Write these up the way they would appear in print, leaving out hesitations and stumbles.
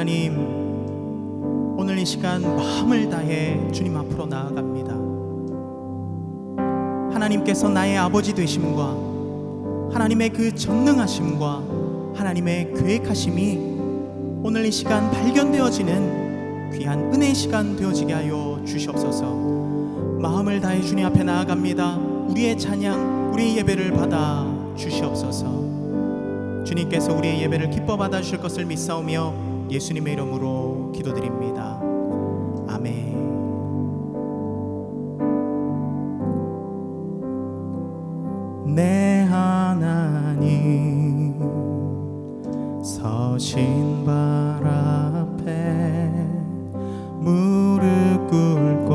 하나님, 오늘 이 시간 마음을 다해 주님 앞으로 나아갑니다. 하나님께서 나의 아버지 되심과 하나님의 그 전능하심과 하나님의 계획하심이 오늘 이 시간 발견되어지는 귀한 은혜의 시간 되어지게 하여 주시옵소서. 마음을 다해 주님 앞에 나아갑니다. 우리의 찬양, 우리의 예배를 받아 주시옵소서. 주님께서 우리의 예배를 기뻐 받아 주실 것을 믿사오며 예수님의 이름으로 기도드립니다. 아멘. 내 하나님 서신 발 앞에 무릎 꿇고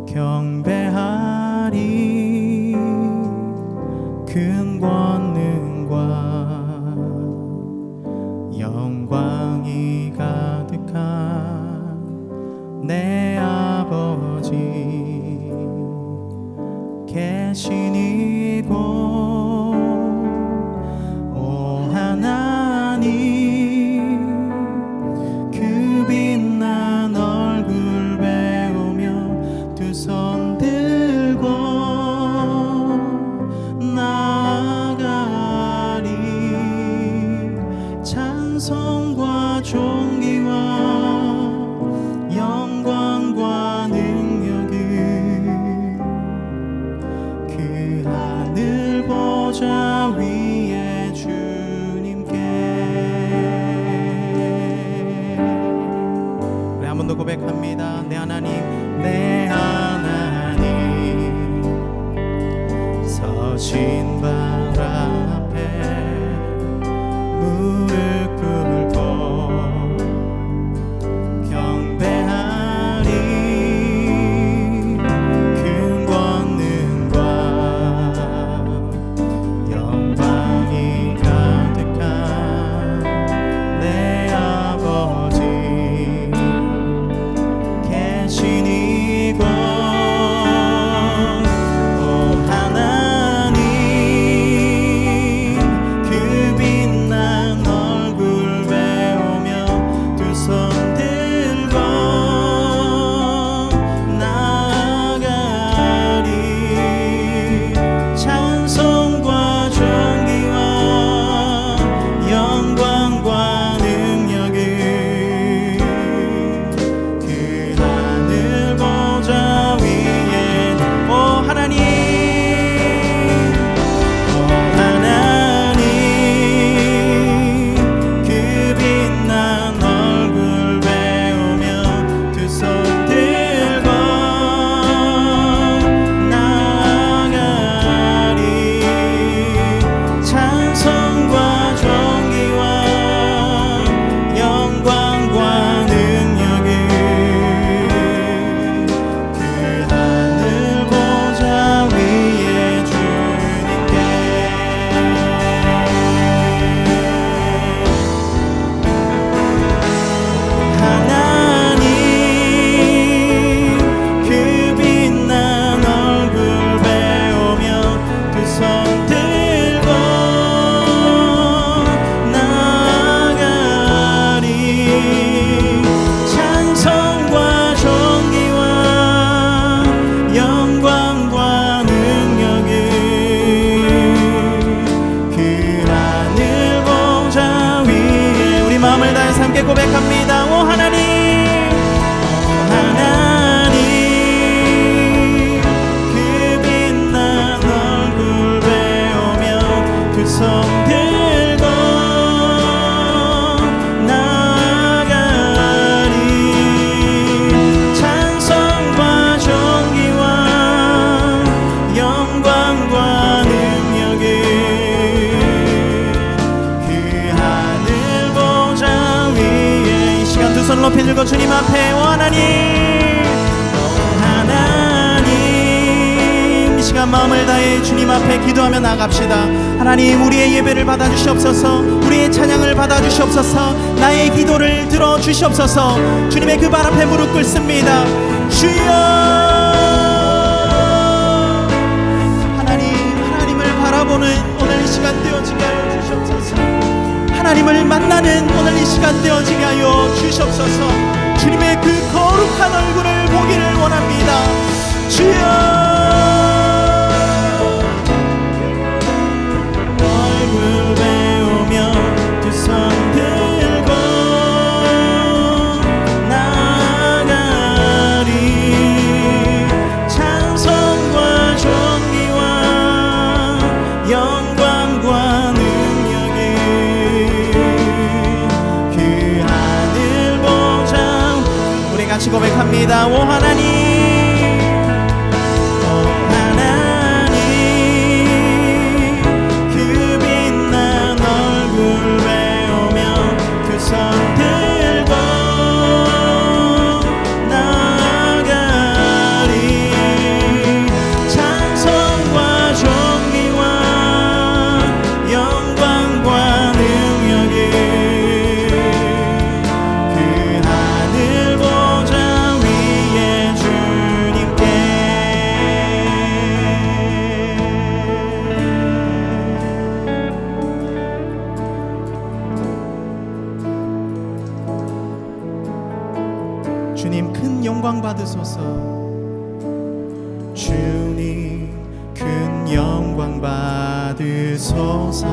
경배하리. 큰 권능과 영광이 가득한 내 아버지 계신 이곳, 오 하나님, 그 빛난 얼굴 배우며 두 손 들고 나아가리. 찬송과 존귀와 영광과 능력을 그 하늘 보좌 위에 주님께. 우리 한 번 더 고백합니다. 내 하나님, 내 하나님 서신 발 앞에 무릎 꿇고 경배하리. 큰 권능과 영광이 가득한 내 아버지 계신 이곳, 오 하나님, 그 빛난 얼굴 배우며 두 손 들고 나아가리. 찬송과 존귀와 영광과 능력을 그 하늘 보좌 위에, 오 하나님, 오 하나님, 그 빛난 얼굴 배우며 두 손 들고 나아가리. 찬송과 존귀와 영광과 능력을 그 하늘 보좌 위에 주님께. 하나님, 그 빛난 얼굴 배우며 두 손 들고 나아가리. 찬송과 존귀와 영광과 능력을 그 하늘 보좌 위에. 우리 마음을 다해서 함께 고백합니다. 오 하나님, 오 하나님, 그 빛난 얼굴 배우며 두 손 들고 나아가리. 찬송과 존귀와 영광과 능력을 그 하늘 보좌 위에. 이 시간 두 손 높이 들고 주님 앞에, 오 하나님, 오 하나님, 이 시간 마음을 다해 주님 앞에 기도하며 나갑시다. 하나님, 우리의 예배를 받아주시옵소서. 우리의 찬양을 받아주시옵소서. 나의 기도를 들어주시옵소서. 주님의 그 발 앞에 무릎 꿇습니다. 주여, 하나님을 바라보는 오늘 이 시간 되어지게 하여 주시옵소서. 하나님을 만나는 오늘 이 시간 되어지게 하여 주시옵소서. 주님의 그 거룩한 얼굴을 보기를 원합니다. 주여, 얼굴 배우며 두 손 들고 나아가리. 찬송과 존귀와 영광과 능력이 그 하늘 보좌. 우리 같이 고백합니다. 오 하나님, 주님 큰 영광 받으소서. 주님 큰 영광 받으소서.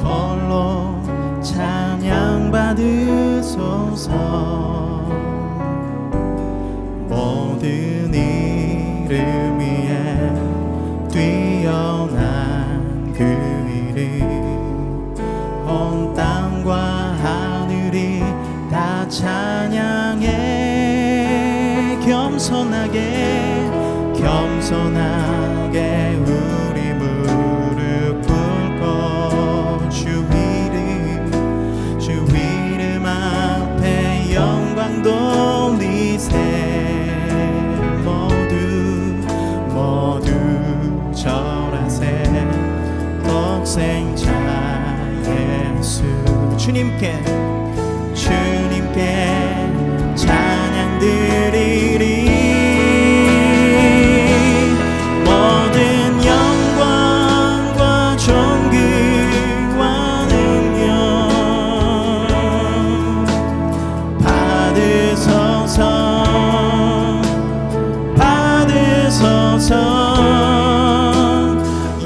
홀로 찬양 받으소서. 모든 이름 위에 뛰어난 그 이름, 온 땅과 하늘이 다 찬양해. 겸손하게 겸손하게 우리 무릎 꿇고 주 이름 앞에 영광 돌리세. 모두 절하세. 독생자 예수. 주님께 찬양 드리리. 모든 영광과 존귀와 능력 받으소서.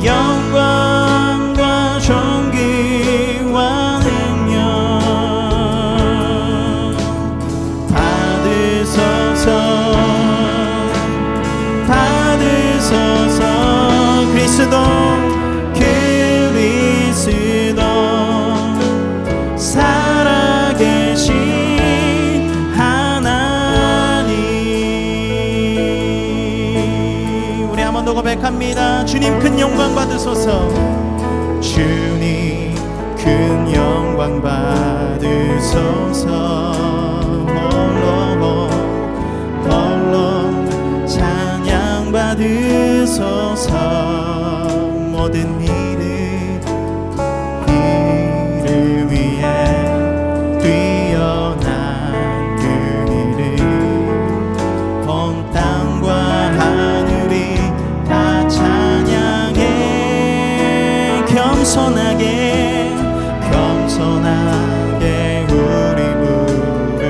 영광과 존귀와 능력 받으소서. 그리스도 살아계신 하나님. 우리 한 번 더 고백합니다. 주님 큰 영광 받으소서. 주님 큰 영광 받으소서. 홀로 찬양 받으소서. 모든 이름 위에 뛰어난 그 이름, 온 땅과 하늘이 다 찬양해. 겸손하게 우리 무릎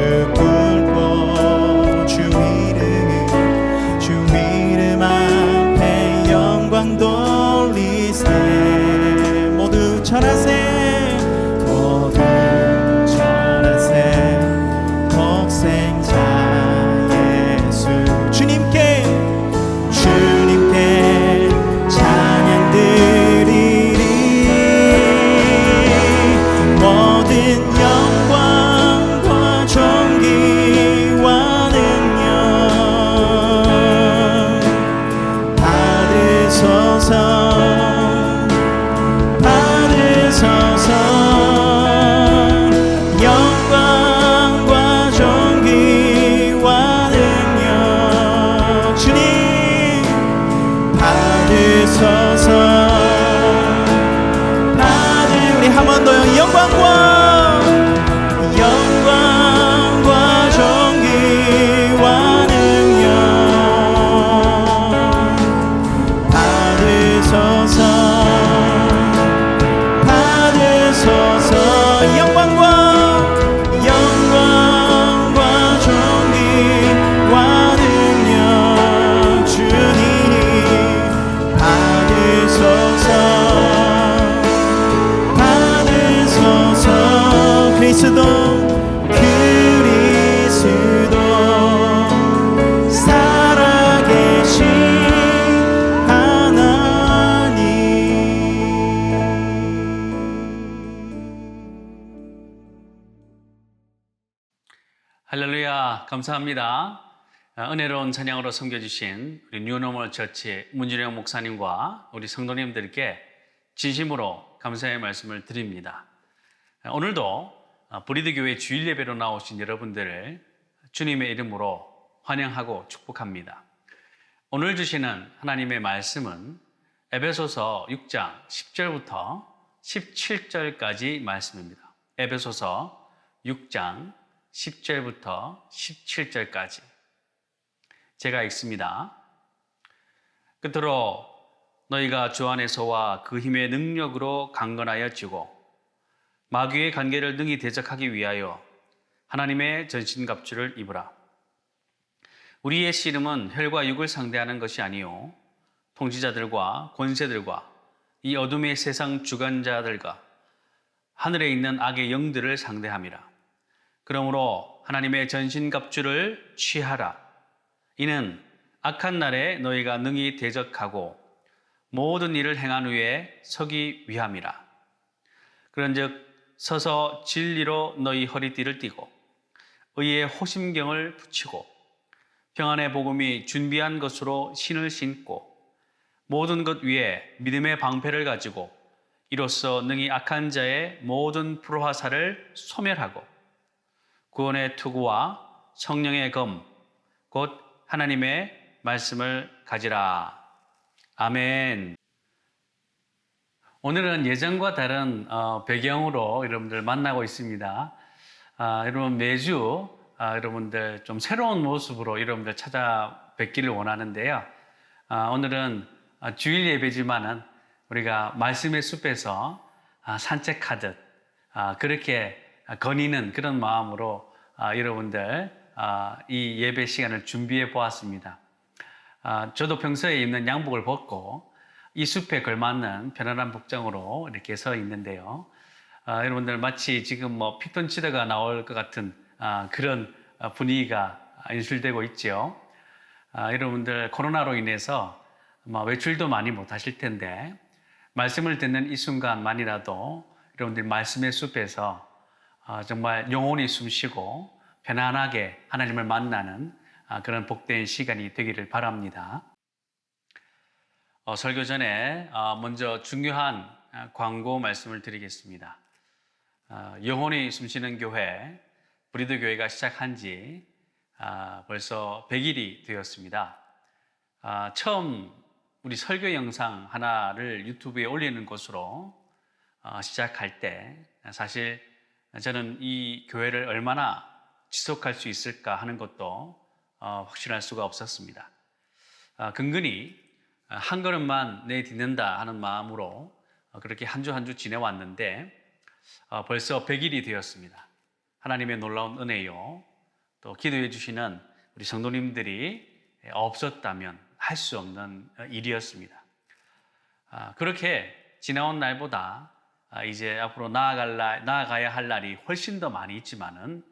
자, 감사합니다. 은혜로운 찬양으로 섬겨주신 우리 뉴노멀 처치 문준영 목사님과 우리 성도님들께 진심으로 감사의 말씀을 드립니다. 오늘도 브리드교회 주일 예배로 나오신 여러분들을 주님의 이름으로 환영하고 축복합니다. 오늘 주시는 하나님의 말씀은 에베소서 6장 10절부터 17절까지 말씀입니다. 에베소서 6장 10절부터 17절까지 제가 읽습니다. 끝으로 너희가 주 안에서와 그 힘의 능력으로 강건하여 지고 마귀의 관계를 능히 대적하기 위하여 하나님의 전신갑주를 입으라. 우리의 씨름은 혈과 육을 상대하는 것이 아니요 통치자들과 권세들과 이 어둠의 세상 주관자들과 하늘에 있는 악의 영들을 상대함이라. 그러므로 하나님의 전신갑주를 취하라. 이는 악한 날에 너희가 능히 대적하고 모든 일을 행한 후에 서기 위함이라. 그런즉 서서 진리로 너희 허리띠를 띠고 의의 호심경을 붙이고 평안의 복음이 준비한 것으로 신을 신고 모든 것 위에 믿음의 방패를 가지고 이로써 능히 악한 자의 모든 불화살을 소멸하고 구원의 투구와 성령의 검, 곧 하나님의 말씀을 가지라. 아멘. 오늘은 예전과 다른 배경으로 여러분들 만나고 있습니다. 여러분 매주 여러분들 좀 새로운 모습으로 여러분들 찾아뵙기를 원하는데요. 오늘은 주일 예배지만은 우리가 말씀의 숲에서 산책하듯 그렇게 거니는 그런 마음으로 여러분들 이 예배 시간을 준비해 보았습니다. 저도 평소에 입는 양복을 벗고 이 숲에 걸맞는 편안한 복장으로 이렇게 서 있는데요. 여러분들 마치 지금 뭐 피톤치드가 나올 것 같은 그런 분위기가 연출되고 있죠. 여러분들 코로나로 인해서 외출도 많이 못 하실 텐데 말씀을 듣는 이 순간만이라도 여러분들 말씀의 숲에서 정말 영혼이 숨쉬고 편안하게 하나님을 만나는 그런 복된 시간이 되기를 바랍니다. 설교 전에 먼저 중요한 광고 말씀을 드리겠습니다. 영혼이 숨쉬는 교회, 브리드교회가 시작한 지 벌써 100일이 되었습니다. 처음 우리 설교 영상 하나를 유튜브에 올리는 것으로 시작할 때 사실 저는 이 교회를 얼마나 지속할 수 있을까 하는 것도 확신할 수가 없었습니다. 근근히 한 걸음만 내딛는다 하는 마음으로 그렇게 한 주 한 주 지내왔는데 벌써 100일이 되었습니다. 하나님의 놀라운 은혜요. 또 기도해 주시는 우리 성도님들이 없었다면 할 수 없는 일이었습니다. 그렇게 지나온 날보다 이제 앞으로 나아가야 할 날이 훨씬 더 많이 있지만은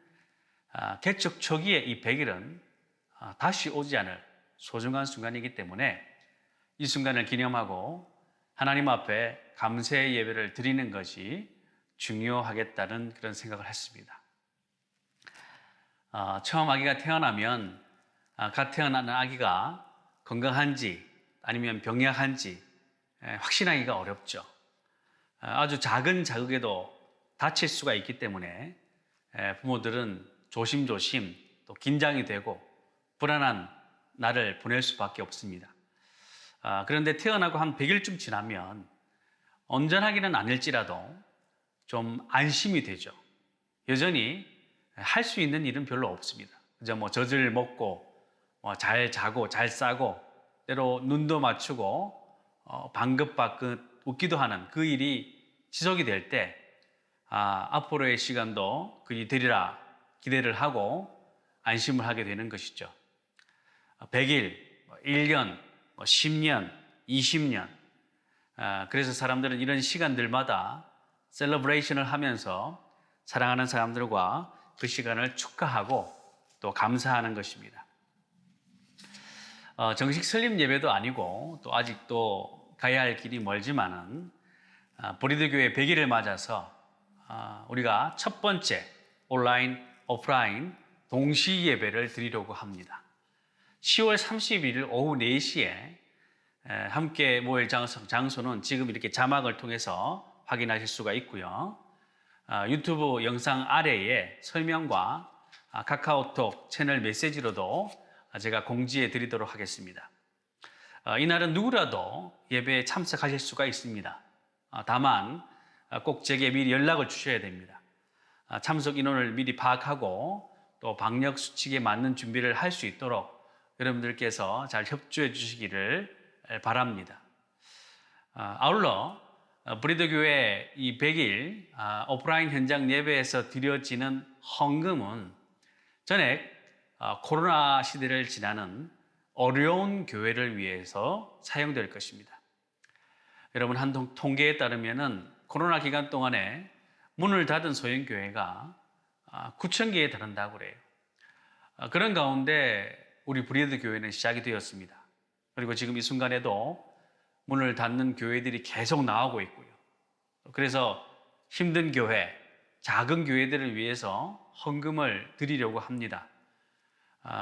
개척 초기에 이 100일은 다시 오지 않을 소중한 순간이기 때문에 이 순간을 기념하고 하나님 앞에 감사의 예배를 드리는 것이 중요하겠다는 그런 생각을 했습니다. 처음 아기가 태어나면 갓 태어나는 아기가 건강한지 아니면 병약한지 확신하기가 어렵죠. 아주 작은 자극에도 다칠 수가 있기 때문에 부모들은 조심조심 또 긴장이 되고 불안한 날을 보낼 수밖에 없습니다. 그런데 태어나고 한 100일쯤 지나면 온전하기는 아닐지라도 좀 안심이 되죠. 여전히 할 수 있는 일은 별로 없습니다. 그저 뭐 젖을 먹고 잘 자고 잘 싸고 때로 눈도 맞추고 방긋방긋 웃기도 하는 그 일이 지속이 될 때 앞으로의 시간도 그리 되리라 기대를 하고 안심을 하게 되는 것이죠. 100일, 1년, 10년, 20년 그래서 사람들은 이런 시간들마다 셀러브레이션을 하면서 사랑하는 사람들과 그 시간을 축하하고 또 감사하는 것입니다. 정식 설립 예배도 아니고 또 아직도 가야 할 길이 멀지만은 브리드교회 100일을 맞아서 우리가 첫 번째 온라인, 오프라인 동시 예배를 드리려고 합니다. 10월 31일 오후 4시에 함께 모일 장소는 지금 이렇게 자막을 통해서 확인하실 수가 있고요. 유튜브 영상 아래에 설명과 카카오톡 채널 메시지로도 제가 공지해 드리도록 하겠습니다. 이날은 누구라도 예배에 참석하실 수가 있습니다. 다만 꼭 제게 미리 연락을 주셔야 됩니다. 참석 인원을 미리 파악하고 또 방역 수칙에 맞는 준비를 할 수 있도록 여러분들께서 잘 협조해 주시기를 바랍니다. 아울러 브리드교회 이 100일 오프라인 현장 예배에서 드려지는 헌금은 전액 코로나 시대를 지나는 어려운 교회를 위해서 사용될 것입니다. 여러분, 한 통계에 따르면 코로나 기간 동안에 문을 닫은 소형교회가 9,000개에 달한다고 그래요. 그런 가운데 우리 브리드 교회는 시작이 되었습니다. 그리고 지금 이 순간에도 문을 닫는 교회들이 계속 나오고 있고요. 그래서 힘든 교회, 작은 교회들을 위해서 헌금을 드리려고 합니다.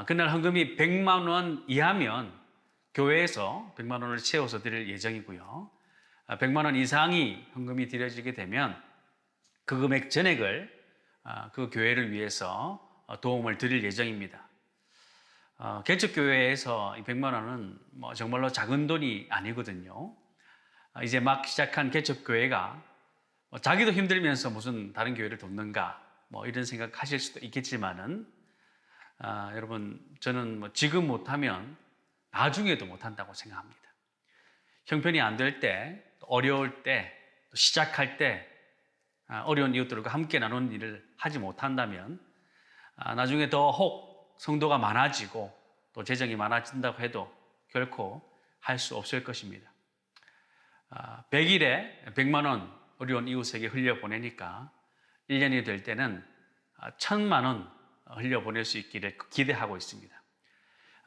그날 헌금이 100만 원 이하면 교회에서 100만 원을 채워서 드릴 예정이고요. 100만 원 이상이 헌금이 드려지게 되면 그 금액 전액을 그 교회를 위해서 도움을 드릴 예정입니다. 개척교회에서 이 100만 원은 정말로 작은 돈이 아니거든요. 이제 막 시작한 개척교회가 자기도 힘들면서 무슨 다른 교회를 돕는가 이런 생각하실 수도 있겠지만은 여러분, 저는 지금 못하면 나중에도 못한다고 생각합니다. 형편이 안 될 때, 어려울 때, 또 시작할 때 어려운 이웃들과 함께 나누는 일을 하지 못한다면 나중에 더 혹 성도가 많아지고 또 재정이 많아진다고 해도 결코 할 수 없을 것입니다. 100일에 100만 원 어려운 이웃에게 흘려보내니까 1년이 될 때는 1,000만 원 흘려보낼 수 있기를 기대하고 있습니다.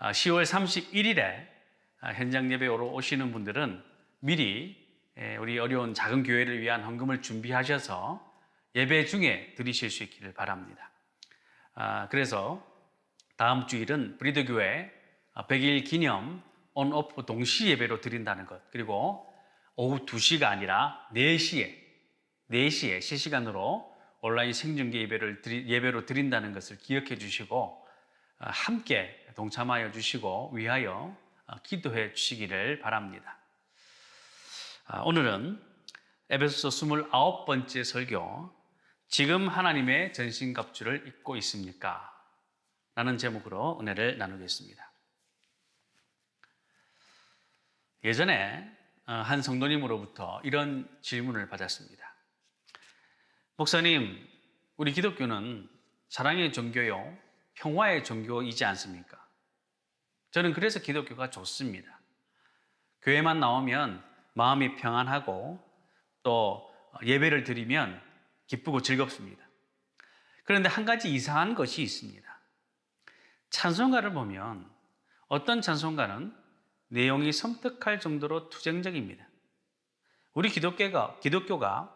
10월 31일에 현장 예배로 오시는 분들은 미리 우리 어려운 작은 교회를 위한 헌금을 준비하셔서 예배 중에 드리실 수 있기를 바랍니다. 그래서 다음 주일은 브리드교회 100일 기념 온오프 동시 예배로 드린다는 것, 그리고 오후 2시가 아니라 4시에 실시간으로 온라인 생중계 예배로 드린다는 것을 기억해 주시고 함께 동참하여 주시고 위하여 기도해 주시기를 바랍니다. 오늘은 에베소서 29번째 설교, 지금 하나님의 전신갑주를 입고 있습니까? 라는 제목으로 은혜를 나누겠습니다. 예전에 한 성도님으로부터 이런 질문을 받았습니다. 목사님, 우리 기독교는 사랑의 종교요, 평화의 종교이지 않습니까? 저는 그래서 기독교가 좋습니다. 교회만 나오면 마음이 평안하고 또 예배를 드리면 기쁘고 즐겁습니다. 그런데 한 가지 이상한 것이 있습니다. 찬송가를 보면 어떤 찬송가는 내용이 섬뜩할 정도로 투쟁적입니다. 우리 기독교가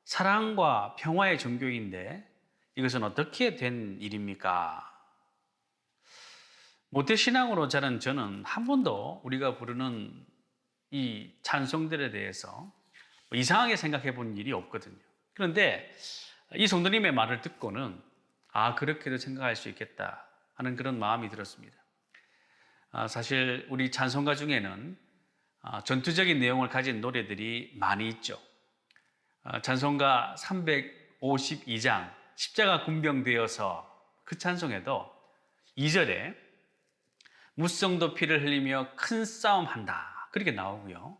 사랑과 평화의 종교인데 이것은 어떻게 된 일입니까? 모태신앙으로 자란 저는 한 번도 우리가 부르는 이 찬송들에 대해서 이상하게 생각해 본 일이 없거든요. 그런데 이 성도님의 말을 듣고는 그렇게도 생각할 수 있겠다 하는 그런 마음이 들었습니다. 사실 우리 찬송가 중에는 전투적인 내용을 가진 노래들이 많이 있죠. 찬송가 352장 십자가 군병되어서 그 찬송에도 2절에 무성도 피를 흘리며 큰 싸움한다 그렇게 나오고요.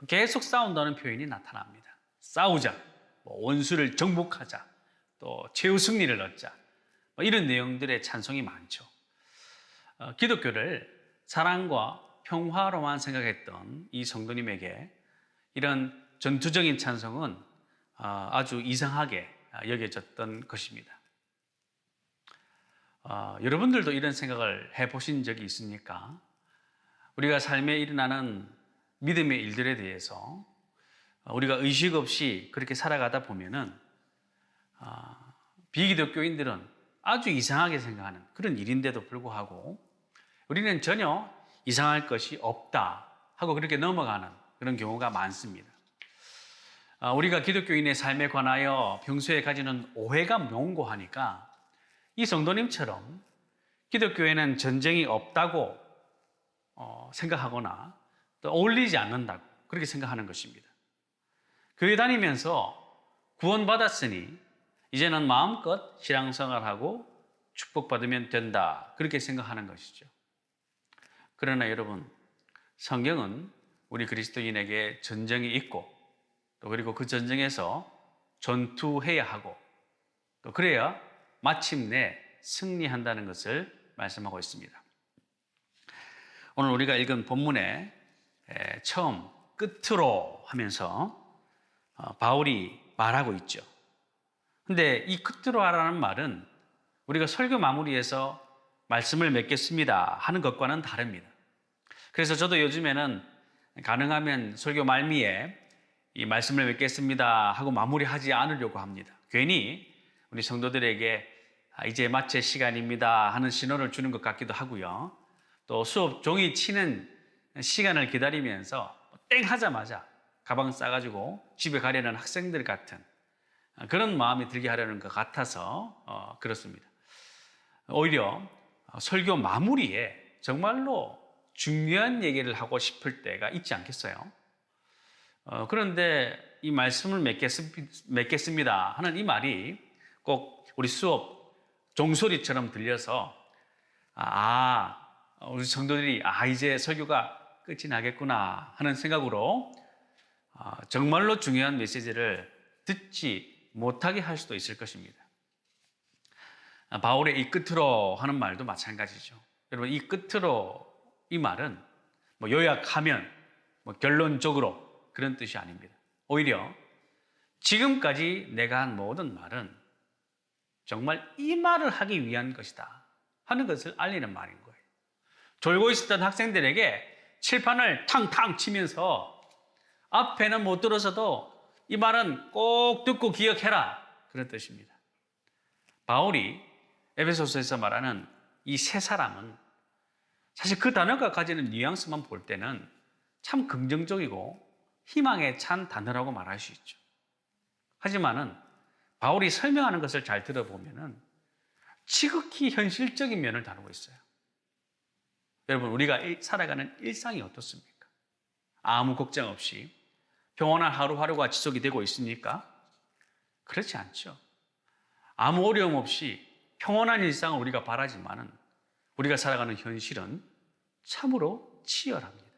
계속 싸운다는 표현이 나타납니다. 싸우자, 원수를 정복하자, 또 최후 승리를 얻자, 이런 내용들의 찬송이 많죠. 기독교를 사랑과 평화로만 생각했던 이 성도님에게 이런 전투적인 찬송은 아주 이상하게 여겨졌던 것입니다. 여러분들도 이런 생각을 해보신 적이 있습니까? 우리가 삶에 일어나는 믿음의 일들에 대해서 우리가 의식 없이 그렇게 살아가다 보면은 비기독교인들은 아주 이상하게 생각하는 그런 일인데도 불구하고 우리는 전혀 이상할 것이 없다 하고 그렇게 넘어가는 그런 경우가 많습니다. 우리가 기독교인의 삶에 관하여 평소에 가지는 오해가 몽고하니까 이 성도님처럼 기독교에는 전쟁이 없다고 생각하거나 또 어울리지 않는다고 그렇게 생각하는 것입니다. 교회 다니면서 구원받았으니 이제는 마음껏 신앙생활하고 축복받으면 된다 그렇게 생각하는 것이죠. 그러나 여러분, 성경은 우리 그리스도인에게 전쟁이 있고 또 그리고 그 전쟁에서 전투해야 하고 또 그래야 마침내 승리한다는 것을 말씀하고 있습니다. 오늘 우리가 읽은 본문에 처음 끝으로 하면서 바울이 말하고 있죠. 근데 이 끝으로 하라는 말은 우리가 설교 마무리에서 말씀을 맺겠습니다 하는 것과는 다릅니다. 그래서 저도 요즘에는 가능하면 설교 말미에 이 말씀을 맺겠습니다 하고 마무리하지 않으려고 합니다. 괜히 우리 성도들에게 이제 마칠 시간입니다 하는 신호를 주는 것 같기도 하고요. 또 수업 종이 치는 시간을 기다리면서 땡 하자마자 가방 싸가지고 집에 가려는 학생들 같은 그런 마음이 들게 하려는 것 같아서 그렇습니다. 오히려 설교 마무리에 정말로 중요한 얘기를 하고 싶을 때가 있지 않겠어요? 그런데 이 말씀을 맺겠습니다 하는 이 말이 꼭 우리 수업 종소리처럼 들려서 우리 성도들이 이제 설교가 끝이 나겠구나 하는 생각으로 정말로 중요한 메시지를 듣지 못하게 할 수도 있을 것입니다. 바울의 이 끝으로 하는 말도 마찬가지죠. 여러분, 이 끝으로 이 말은 요약하면 결론적으로 그런 뜻이 아닙니다. 오히려 지금까지 내가 한 모든 말은 정말 이 말을 하기 위한 것이다 하는 것을 알리는 말인 거예요. 졸고 있었던 학생들에게 칠판을 탕탕 치면서 앞에는 못 들어서도 이 말은 꼭 듣고 기억해라 그런 뜻입니다. 바울이 에베소서에서 말하는 이 세 사람은 사실 그 단어가 가지는 뉘앙스만 볼 때는 참 긍정적이고 희망에 찬 단어라고 말할 수 있죠. 하지만은 바울이 설명하는 것을 잘 들어보면은 지극히 현실적인 면을 다루고 있어요. 여러분, 우리가 살아가는 일상이 어떻습니까? 아무 걱정 없이 평온한 하루하루가 지속이 되고 있습니까? 그렇지 않죠. 아무 어려움 없이 평온한 일상을 우리가 바라지만은 우리가 살아가는 현실은 참으로 치열합니다.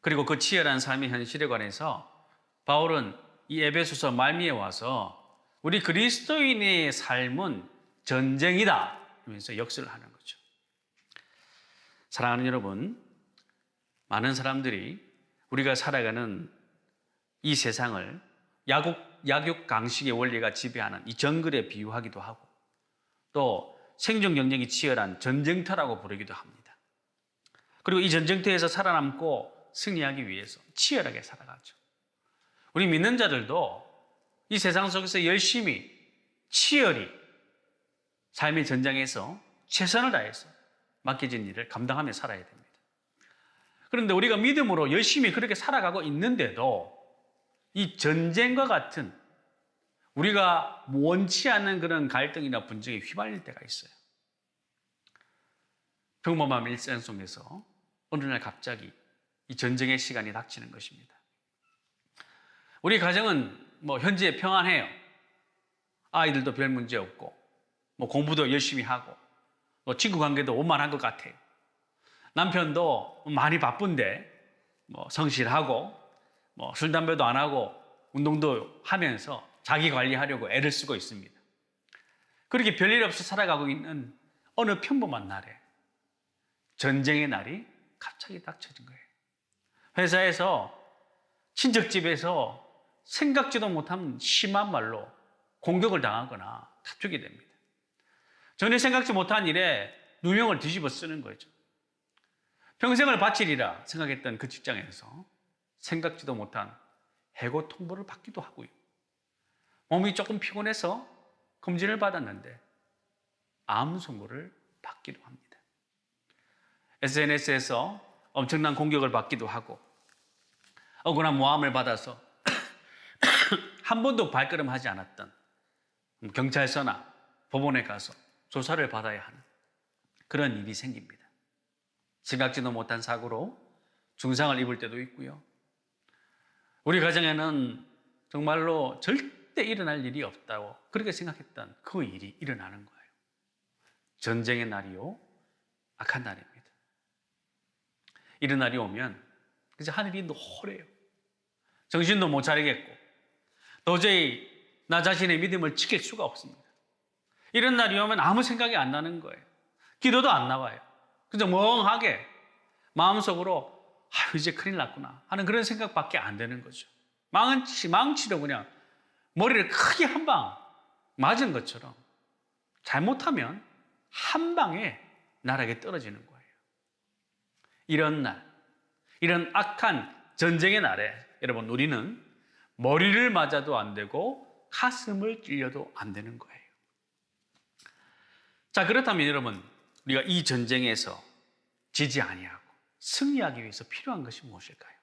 그리고 그 치열한 삶의 현실에 관해서 바울은 이 에베소서 말미에 와서 우리 그리스도인의 삶은 전쟁이다 하면서 역설을 하는 거죠. 사랑하는 여러분, 많은 사람들이 우리가 살아가는 이 세상을 약육강식의 원리가 지배하는 이 정글에 비유하기도 하고 또 생존 경쟁이 치열한 전쟁터라고 부르기도 합니다. 그리고 이 전쟁터에서 살아남고 승리하기 위해서 치열하게 살아가죠. 우리 믿는 자들도 이 세상 속에서 열심히 치열히 삶의 전장에서 최선을 다해서 맡겨진 일을 감당하며 살아야 됩니다. 그런데 우리가 믿음으로 열심히 그렇게 살아가고 있는데도 이 전쟁과 같은 우리가 원치 않는 그런 갈등이나 분쟁에 휘말릴 때가 있어요. 평범한 일상 속에서 어느 날 갑자기 이 전쟁의 시간이 닥치는 것입니다. 우리 가정은 현재 평안해요. 아이들도 별 문제 없고 공부도 열심히 하고 친구 관계도 원만한 것 같아요. 남편도 많이 바쁜데 성실하고 술 담배도 안 하고 운동도 하면서 자기 관리하려고 애를 쓰고 있습니다. 그렇게 별일 없이 살아가고 있는 어느 평범한 날에 전쟁의 날이 갑자기 닥쳐진 거예요. 회사에서 친척집에서 생각지도 못한 심한 말로 공격을 당하거나 다투게 됩니다. 전혀 생각지 못한 일에 누명을 뒤집어 쓰는 거죠. 평생을 바치리라 생각했던 그 직장에서 생각지도 못한 해고 통보를 받기도 하고요. 몸이 조금 피곤해서 검진을 받았는데 암 선고를 받기도 합니다. SNS에서 엄청난 공격을 받기도 하고 억울한 모함을 받아서 한 번도 발걸음하지 않았던 경찰서나 법원에 가서 조사를 받아야 하는 그런 일이 생깁니다. 생각지도 못한 사고로 중상을 입을 때도 있고요. 우리 가정에는 정말로 절대 일어날 일이 없다고 그렇게 생각했던 그 일이 일어나는 거예요. 전쟁의 날이요, 악한 날입니다. 이런 날이 오면 그래서 하늘이 노래요. 정신도 못 차리겠고 도저히 나 자신의 믿음을 지킬 수가 없습니다. 이런 날이 오면 아무 생각이 안 나는 거예요. 기도도 안 나와요. 그저 멍하게 마음속으로 이제 큰일 났구나 하는 그런 생각밖에 안 되는 거죠. 망치로 그냥 머리를 크게 한 방 맞은 것처럼 잘못하면 한 방에 나락에 떨어지는 거예요. 이런 날, 이런 악한 전쟁의 날에 여러분 우리는 머리를 맞아도 안 되고 가슴을 찔려도 안 되는 거예요. 자, 그렇다면 여러분 우리가 이 전쟁에서 지지 아니하고 승리하기 위해서 필요한 것이 무엇일까요?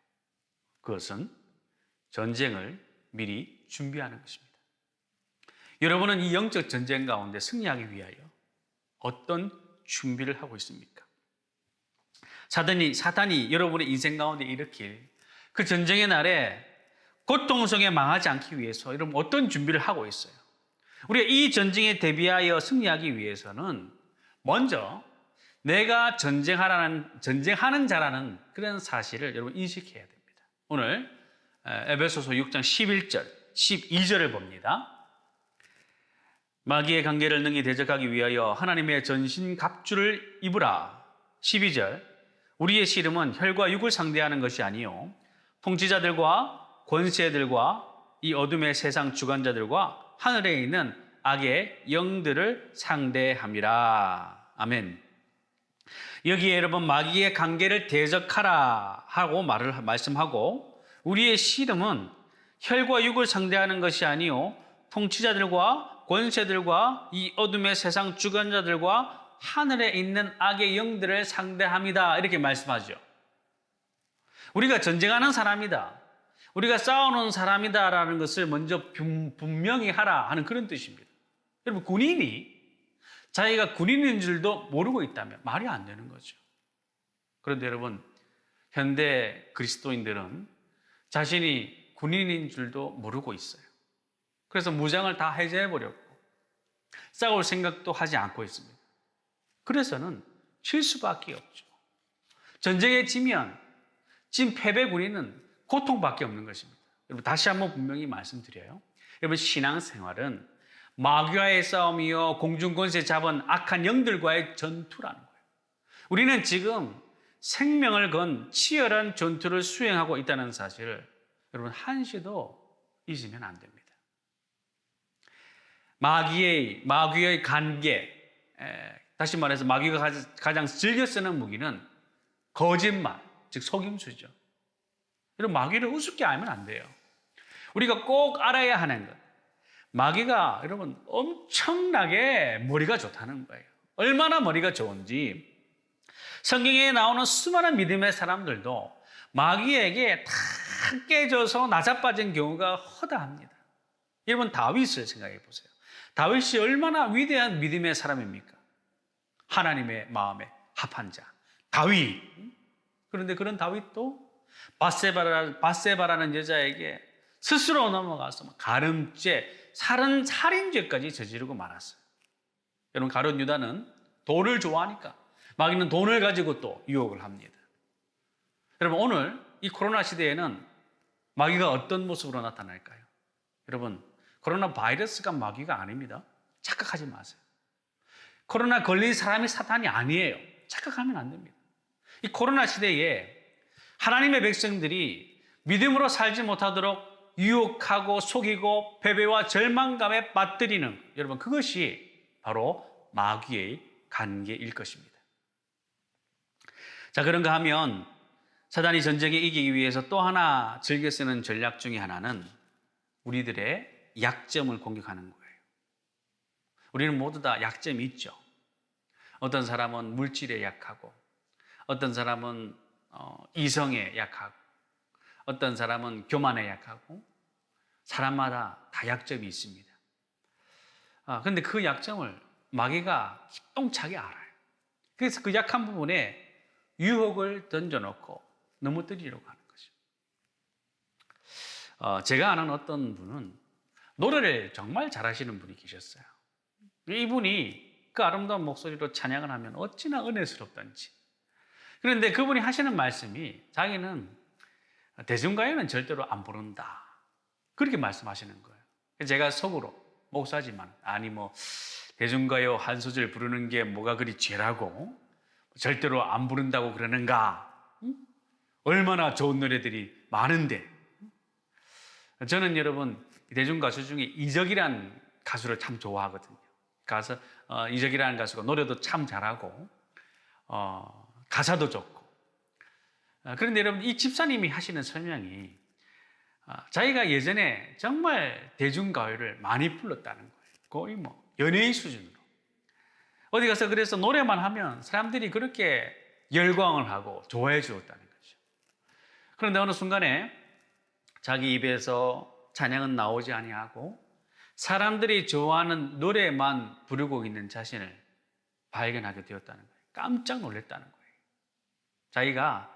그것은 전쟁을 미리 준비하는 것입니다. 여러분은 이 영적 전쟁 가운데 승리하기 위하여 어떤 준비를 하고 있습니까? 사단이 여러분의 인생 가운데 일으킬 그 전쟁의 날에 고통 속에 망하지 않기 위해서 여러분 어떤 준비를 하고 있어요? 우리가 이 전쟁에 대비하여 승리하기 위해서는 먼저 내가 전쟁하는 자라는 그런 사실을 여러분 인식해야 됩니다. 오늘 에베소서 6장 11절, 12절을 봅니다. 마귀의 관계를 능히 대적하기 위하여 하나님의 전신 갑주를 입으라. 12절, 우리의 씨름은 혈과 육을 상대하는 것이 아니요 통치자들과 권세들과 이 어둠의 세상 주관자들과 하늘에 있는 악의 영들을 상대함이라. 아멘. 여기에 여러분 마귀의 관계를 대적하라 하고 말씀하고 우리의 씨름은 혈과 육을 상대하는 것이 아니요 통치자들과 권세들과 이 어둠의 세상 주관자들과 하늘에 있는 악의 영들을 상대합니다. 이렇게 말씀하죠. 우리가 전쟁하는 사람이다. 우리가 싸우는 사람이다라는 것을 먼저 분명히 하라 하는 그런 뜻입니다. 여러분 군인이 자기가 군인인 줄도 모르고 있다면 말이 안 되는 거죠. 그런데 여러분 현대 그리스도인들은 자신이 군인인 줄도 모르고 있어요. 그래서 무장을 다 해제해버렸고 싸울 생각도 하지 않고 있습니다. 그래서는 질 수밖에 없죠. 전쟁에 지면 진 패배 군인은 고통밖에 없는 것입니다. 여러분 다시 한번 분명히 말씀드려요. 여러분 신앙생활은 마귀와의 싸움이요 공중권세 잡은 악한 영들과의 전투라는 거예요. 우리는 지금 생명을 건 치열한 전투를 수행하고 있다는 사실을 여러분 한시도 잊으면 안 됩니다. 마귀의 관계, 다시 말해서 마귀가 가장 즐겨 쓰는 무기는 거짓말, 즉 속임수죠. 여러분 마귀를 우습게 알면 안 돼요. 우리가 꼭 알아야 하는 것, 마귀가 여러분 엄청나게 머리가 좋다는 거예요. 얼마나 머리가 좋은지 성경에 나오는 수많은 믿음의 사람들도 마귀에게 다 깨져서 나자빠진 경우가 허다합니다. 여러분 다윗을 생각해 보세요. 다윗이 얼마나 위대한 믿음의 사람입니까? 하나님의 마음에 합한 자 다윗. 그런데 그런 다윗도 바세바라는 여자에게 스스로 넘어가서 가늠죄, 살인죄까지 저지르고 말았어요. 여러분 가룟 유다는 돈을 좋아하니까 마귀는 돈을 가지고 또 유혹을 합니다. 여러분 오늘 이 코로나 시대에는 마귀가 어떤 모습으로 나타날까요? 여러분 코로나 바이러스가 마귀가 아닙니다. 착각하지 마세요. 코로나 걸린 사람이 사탄이 아니에요. 착각하면 안 됩니다. 이 코로나 시대에 하나님의 백성들이 믿음으로 살지 못하도록 유혹하고 속이고 패배와 절망감에 빠뜨리는 여러분 그것이 바로 마귀의 관계일 것입니다. 자, 그런가 하면 사단이 전쟁에 이기기 위해서 또 하나 즐겨 쓰는 전략 중에 하나는 우리들의 약점을 공격하는 거예요. 우리는 모두 다 약점이 있죠. 어떤 사람은 물질에 약하고, 어떤 사람은 이성에 약하고, 어떤 사람은 교만에 약하고, 사람마다 다 약점이 있습니다. 그런데 그 약점을 마귀가 기똥차게 알아요. 그래서 그 약한 부분에 유혹을 던져놓고 넘어뜨리려고 하는 거죠. 제가 아는 어떤 분은 노래를 정말 잘하시는 분이 계셨어요. 이분이 그 아름다운 목소리로 찬양을 하면 어찌나 은혜스럽던지. 그런데 그분이 하시는 말씀이 자기는 대중가요는 절대로 안 부른다. 그렇게 말씀하시는 거예요. 제가 속으로 목사지만 아니 대중가요 한 소절 부르는 게 뭐가 그리 죄라고 절대로 안 부른다고 그러는가? 얼마나 좋은 노래들이 많은데. 저는 여러분 대중가수 중에 이적이라는 가수를 참 좋아하거든요. 이적이라는 가수가 노래도 참 잘하고 가사도 좋고. 그런데 여러분 이 집사님이 하시는 설명이 자기가 예전에 정말 대중가요를 많이 불렀다는 거예요. 거의 연예인 수준으로. 어디 가서 그래서 노래만 하면 사람들이 그렇게 열광을 하고 좋아해 주었다는 거죠. 그런데 어느 순간에 자기 입에서 찬양은 나오지 아니하고 사람들이 좋아하는 노래만 부르고 있는 자신을 발견하게 되었다는 거예요. 깜짝 놀랐다는 거예요. 자기가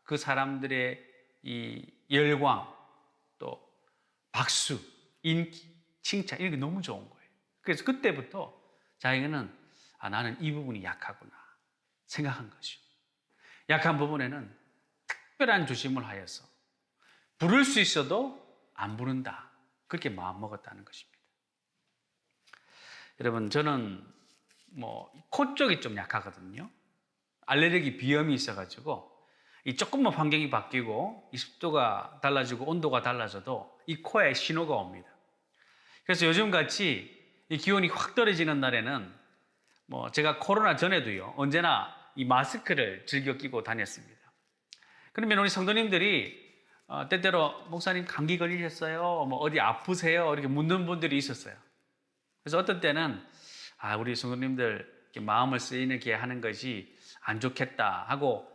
그 사람들의 이 열광, 또 박수, 인기, 칭찬 이런 게 너무 좋은 거예요. 그래서 그때부터 자기는 나는 이 부분이 약하구나 생각한 거죠. 약한 부분에는 특별한 조심을 하여서 부를 수 있어도 안 부른다. 그렇게 마음먹었다는 것입니다. 여러분 저는 코 쪽이 좀 약하거든요. 알레르기 비염이 있어가지고 이 조금만 환경이 바뀌고 이 습도가 달라지고 온도가 달라져도 이 코에 신호가 옵니다. 그래서 요즘 같이 이 기온이 확 떨어지는 날에는 제가 코로나 전에도요 언제나 이 마스크를 즐겨 끼고 다녔습니다. 그러면 우리 성도님들이 때때로 목사님 감기 걸리셨어요? 어디 아프세요? 이렇게 묻는 분들이 있었어요. 그래서 어떤 때는 우리 성도님들 마음을 쓰이게 하는 것이 안 좋겠다 하고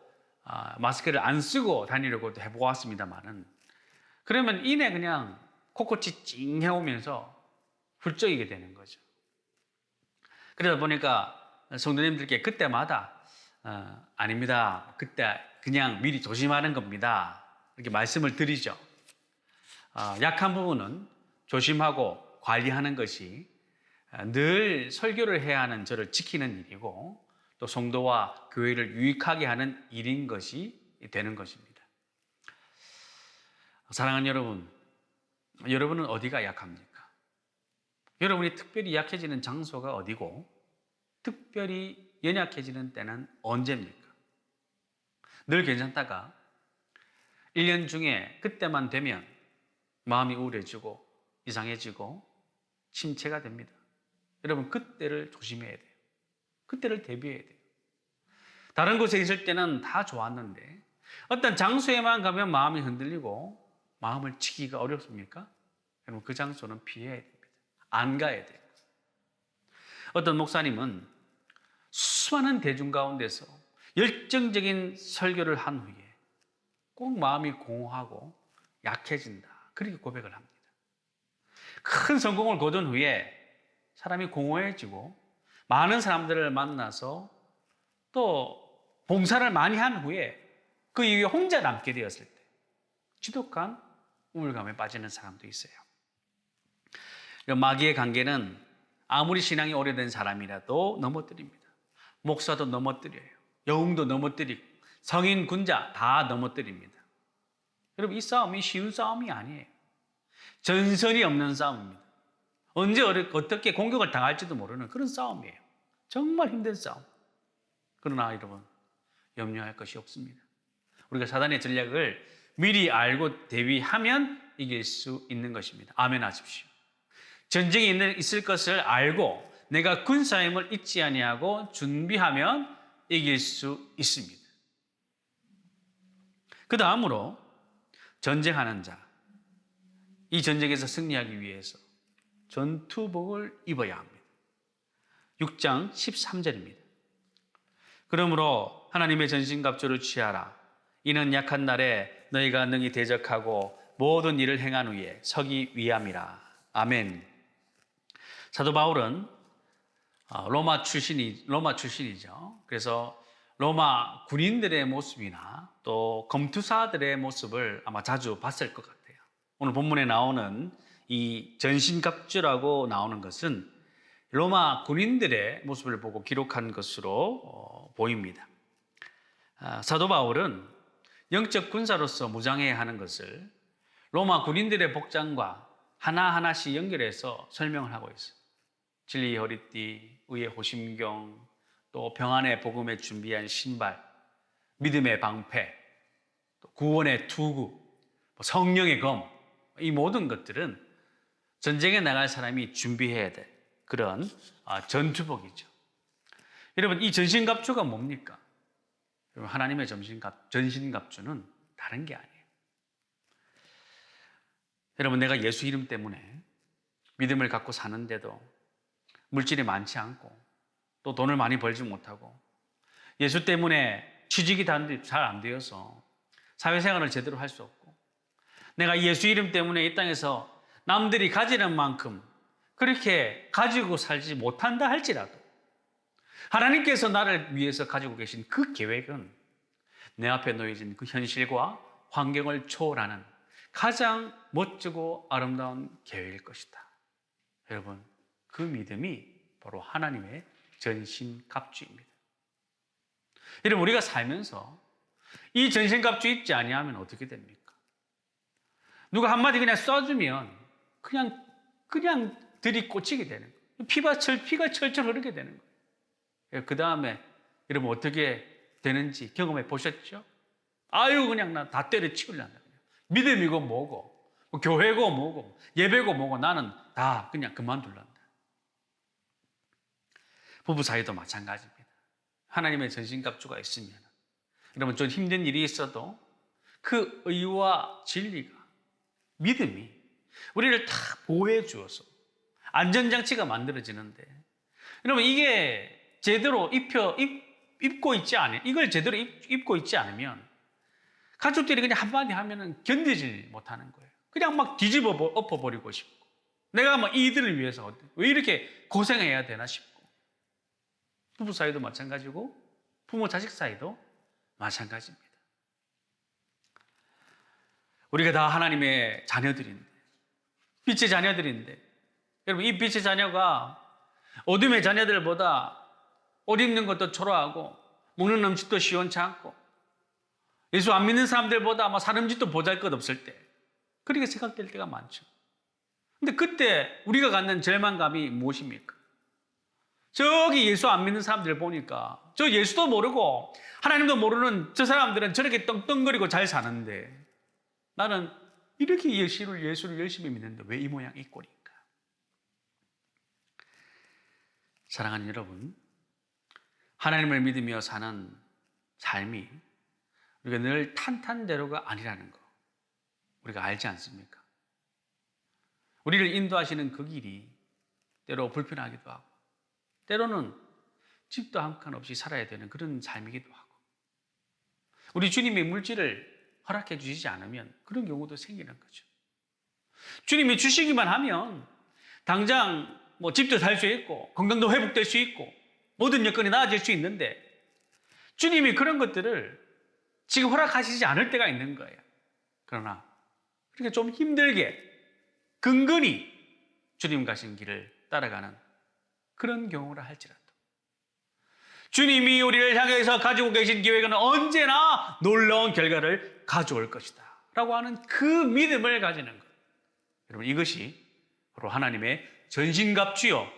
마스크를 안 쓰고 다니려고도 해보았습니다만은 그러면 이내 그냥 코끝이 찡 해오면서 훌쩍이게 되는 거죠. 그러다 보니까 성도님들께 그때마다 아닙니다. 그때 그냥 미리 조심하는 겁니다. 이렇게 말씀을 드리죠. 약한 부분은 조심하고 관리하는 것이 늘 설교를 해야 하는 저를 지키는 일이고 또 성도와 교회를 유익하게 하는 일인 것이 되는 것입니다. 사랑하는 여러분, 여러분은 어디가 약합니까? 여러분이 특별히 약해지는 장소가 어디고 특별히 연약해지는 때는 언제입니까? 늘 괜찮다가 1년 중에 그때만 되면 마음이 우울해지고 이상해지고 침체가 됩니다. 여러분 그때를 조심해야 돼요. 그때를 대비해야 돼요. 다른 곳에 있을 때는 다 좋았는데 어떤 장소에만 가면 마음이 흔들리고 마음을 지키기가 어렵습니까? 여러분 그 장소는 피해야 됩니다. 안 가야 돼요. 어떤 목사님은 수많은 대중 가운데서 열정적인 설교를 한 후에 꼭 마음이 공허하고 약해진다. 그렇게 고백을 합니다. 큰 성공을 거둔 후에 사람이 공허해지고 많은 사람들을 만나서 또 봉사를 많이 한 후에 그 이후에 혼자 남게 되었을 때 지독한 우울감에 빠지는 사람도 있어요. 마귀의 관계는 아무리 신앙이 오래된 사람이라도 넘어뜨립니다. 목사도 넘어뜨려요. 영웅도 넘어뜨리고 성인 군자 다 넘어뜨립니다. 여러분 이 싸움이 쉬운 싸움이 아니에요. 전선이 없는 싸움입니다. 언제 어떻게 공격을 당할지도 모르는 그런 싸움이에요. 정말 힘든 싸움. 그러나 여러분 염려할 것이 없습니다. 우리가 사단의 전략을 미리 알고 대비하면 이길 수 있는 것입니다. 아멘 하십시오. 전쟁이 있을 것을 알고 내가 군사임을 잊지 아니하고 준비하면 이길 수 있습니다. 그 다음으로 전쟁하는 자, 이 전쟁에서 승리하기 위해서 전투복을 입어야 합니다. 6장 13절입니다. 그러므로 하나님의 전신갑주를 취하라. 이는 약한 날에 너희가 능히 대적하고 모든 일을 행한 후에 서기 위함이라. 아멘. 사도 바울은 로마 출신이죠. 그래서 로마 군인들의 모습이나 또 검투사들의 모습을 아마 자주 봤을 것 같아요. 오늘 본문에 나오는 이 전신갑주라고 나오는 것은 로마 군인들의 모습을 보고 기록한 것으로 보입니다. 사도 바울은 영적 군사로서 무장해야 하는 것을 로마 군인들의 복장과 하나하나씩 연결해서 설명을 하고 있어요. 진리의 허리띠, 의의 호심경, 또 평안의 복음에 준비한 신발, 믿음의 방패, 또 구원의 투구, 성령의 검, 이 모든 것들은 전쟁에 나갈 사람이 준비해야 될 그런 전투복이죠. 여러분, 이 전신갑주가 뭡니까? 여러분, 하나님의 전신갑주는 다른 게 아니에요. 여러분, 내가 예수 이름 때문에 믿음을 갖고 사는데도 물질이 많지 않고 또 돈을 많이 벌지 못하고 예수 때문에 취직이 잘 안 되어서 사회생활을 제대로 할 수 없고 내가 예수 이름 때문에 이 땅에서 남들이 가지는 만큼 그렇게 가지고 살지 못한다 할지라도 하나님께서 나를 위해서 가지고 계신 그 계획은 내 앞에 놓여진 그 현실과 환경을 초월하는 가장 멋지고 아름다운 계획일 것이다. 여러분, 그 믿음이 바로 하나님의 전신갑주입니다. 여러분, 우리가 살면서 이 전신갑주 입지 아니하면 어떻게 됩니까? 누가 한마디 그냥 써주면 그냥 들이꽂히게 되는 거예요. 피가 철철 흐르게 되는 거예요. 그 다음에 여러분 어떻게 되는지 경험해 보셨죠? 아유, 그냥 나 다 때려치우려고. 믿음이고 뭐고, 교회고 뭐고, 예배고 뭐고 나는 다 그냥 그만둘란다. 부부 사이도 마찬가지입니다. 하나님의 전신갑주가 있으면 여러분 좀 힘든 일이 있어도 그 의와 진리가, 믿음이 우리를 다 보호해 주어서 안전장치가 만들어지는데 여러분 이게 제대로 입고 있지 않으면, 이걸 제대로 입고 있지 않으면 가족들이 그냥 한마디 하면은 견디지 못하는 거예요. 그냥 막 뒤집어 엎어버리고 싶고 내가 뭐 이들을 위해서 왜 이렇게 고생해야 되나 싶고 부부 사이도 마찬가지고 부모 자식 사이도 마찬가지입니다. 우리가 다 하나님의 자녀들인데, 빛의 자녀들인데 여러분 이 빛의 자녀가 어둠의 자녀들보다 옷 입는 것도 초라하고 먹는 음식도 시원치 않고 예수 안 믿는 사람들보다 아마 사는 집도 보잘것없을 때 그렇게 생각될 때가 많죠. 근데 그때 우리가 갖는 절망감이 무엇입니까? 저기 예수 안 믿는 사람들 보니까 저 예수도 모르고 하나님도 모르는 저 사람들은 저렇게 떵떵거리고 잘 사는데 나는 이렇게 예수를 열심히 믿는데 왜 이 모양 이 꼴인가? 사랑하는 여러분, 하나님을 믿으며 사는 삶이 우리가 늘 탄탄대로가 아니라는 거 우리가 알지 않습니까? 우리를 인도하시는 그 길이 때로 불편하기도 하고 때로는 집도 한 칸 없이 살아야 되는 그런 삶이기도 하고 우리 주님의 물질을 허락해 주시지 않으면 그런 경우도 생기는 거죠. 주님이 주시기만 하면 당장 뭐 집도 살 수 있고 건강도 회복될 수 있고 모든 여건이 나아질 수 있는데 주님이 그런 것들을 지금 허락하시지 않을 때가 있는 거예요. 그러나 그렇게 좀 힘들게 근근히 주님 가신 길을 따라가는 그런 경우라 할지라도 주님이 우리를 향해서 가지고 계신 계획은 언제나 놀라운 결과를 가져올 것이다 라고 하는 그 믿음을 가지는 것. 여러분 이것이 바로 하나님의 전신갑주요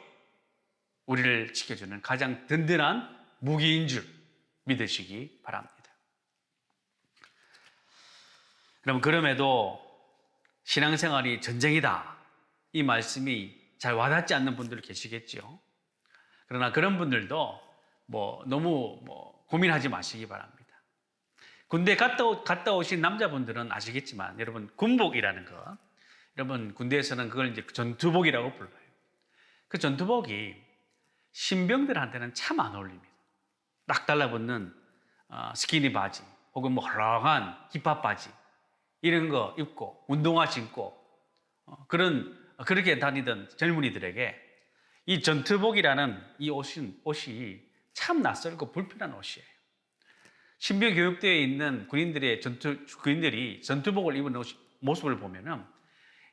우리를 지켜주는 가장 든든한 무기인 줄 믿으시기 바랍니다. 여러분 그럼에도 신앙생활이 전쟁이다 이 말씀이 잘 와닿지 않는 분들 계시겠죠. 그러나 그런 분들도 너무 고민하지 마시기 바랍니다. 군대 갔다 오신 남자분들은 아시겠지만 여러분 군복이라는 거 여러분 군대에서는 그걸 이제 전투복이라고 불러요. 그 전투복이 신병들한테는 참 안 어울립니다. 딱 달라붙는 스키니 바지 혹은 뭐 헐렁한 힙합 바지 이런 거 입고 운동화 신고 그렇게 다니던 젊은이들에게 이 전투복이라는 이 옷이 참 낯설고 불편한 옷이에요. 신병 교육대에 있는 군인들이 전투복을 입은 모습을 보면은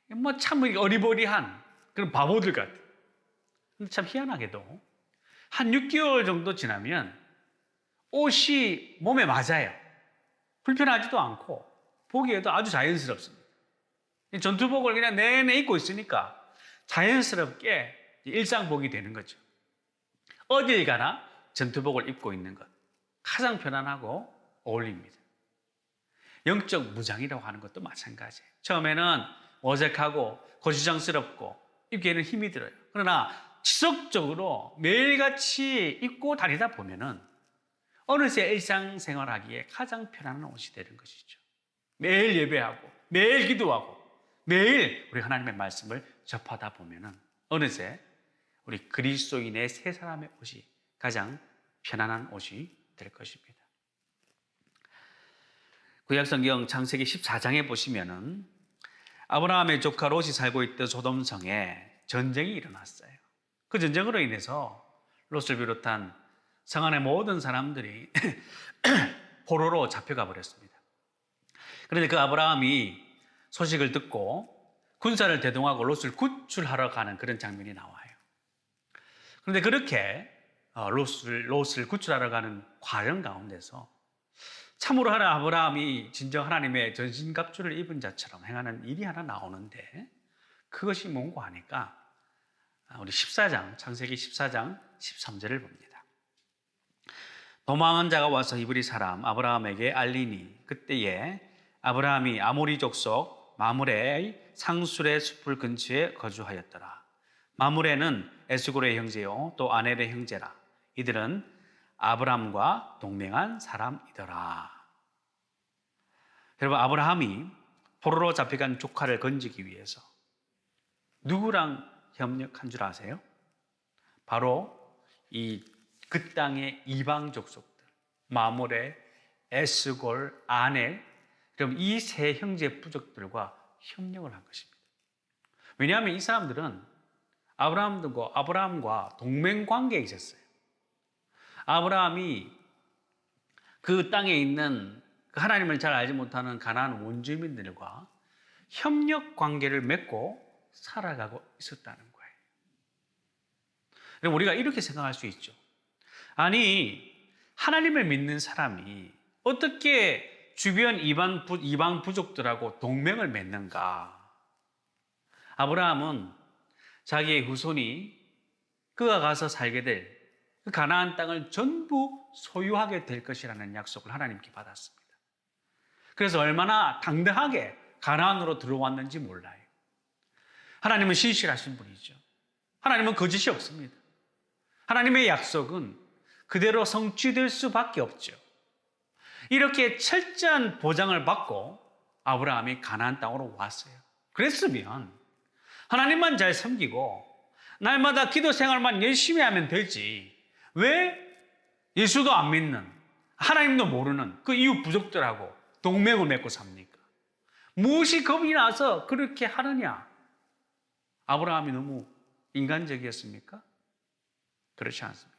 뭐 참 어리버리한 그런 바보들 같아. 근데 참 희한하게도 한 6개월 정도 지나면 옷이 몸에 맞아요. 불편하지도 않고 보기에도 아주 자연스럽습니다. 전투복을 그냥 내내 입고 있으니까 자연스럽게 일상복이 되는 거죠. 어딜 가나 전투복을 입고 있는 것 가장 편안하고 어울립니다. 영적 무장이라고 하는 것도 마찬가지예요. 처음에는 어색하고 거추장스럽고 입기에는 힘이 들어요. 그러나 지속적으로 매일같이 입고 다니다 보면은 어느새 일상생활하기에 가장 편안한 옷이 되는 것이죠. 매일 예배하고 매일 기도하고 매일 우리 하나님의 말씀을 접하다 보면은 어느새 우리 그리스도인의 새 사람의 옷이 가장 편안한 옷이 될 것입니다. 구약성경 창세기 14장에 보시면은 아브라함의 조카 롯이 살고 있던 소돔성에 전쟁이 일어났어요. 그 전쟁으로 인해서 롯을 비롯한 성 안의 모든 사람들이 포로로 잡혀가 버렸습니다. 그런데 그 아브라함이 소식을 듣고 군사를 대동하고 롯을 구출하러 가는 그런 장면이 나와요. 그런데 그렇게 롯을 구출하러 가는 과정 가운데서 참으로 아브라함이 진정 하나님의 전신갑주를 입은 자처럼 행하는 일이 하나 나오는데 그것이 뭔고 하니까 우리 창세기 14장 13절을 봅니다. 도망한 자가 와서 히브리 사람 아브라함에게 알리니 그때에 아브라함이 아모리 족속 마므레의 상술의 숲을 근처에 거주하였더라. 마므레는 에스골의 형제요 또 아넬의 형제라. 이들은 아브라함과 동맹한 사람이더라. 여러분, 아브라함이 포로로 잡혀간 조카를 건지기 위해서 누구랑 협력한 줄 아세요? 바로 그 땅의 이방 족속들, 마므레, 에스골, 아넬, 그럼 이 세 형제 부족들과 협력을 한 것입니다. 왜냐하면 이 사람들은 아브라함과 동맹 관계에 있었어요. 아브라함이 그 땅에 있는 하나님을 잘 알지 못하는 가나안 원주민들과 협력 관계를 맺고 살아가고 있었다는 거예요. 우리가 이렇게 생각할 수 있죠. 아니, 하나님을 믿는 사람이 어떻게 주변 이방 부족들하고 동맹을 맺는가? 아브라함은 자기의 후손이 그가 가서 살게 될 그 가나안 땅을 전부 소유하게 될 것이라는 약속을 하나님께 받았습니다. 그래서 얼마나 당당하게 가나안으로 들어왔는지 몰라요. 하나님은 신실하신 분이죠. 하나님은 거짓이 없습니다. 하나님의 약속은 그대로 성취될 수밖에 없죠. 이렇게 철저한 보장을 받고 아브라함이 가나안 땅으로 왔어요. 그랬으면 하나님만 잘 섬기고 날마다 기도 생활만 열심히 하면 되지. 왜 예수도 안 믿는, 하나님도 모르는 그 이웃 부족들하고 동맹을 맺고 삽니까? 무엇이 겁이 나서 그렇게 하느냐? 아브라함이 너무 인간적이었습니까? 그렇지 않습니다.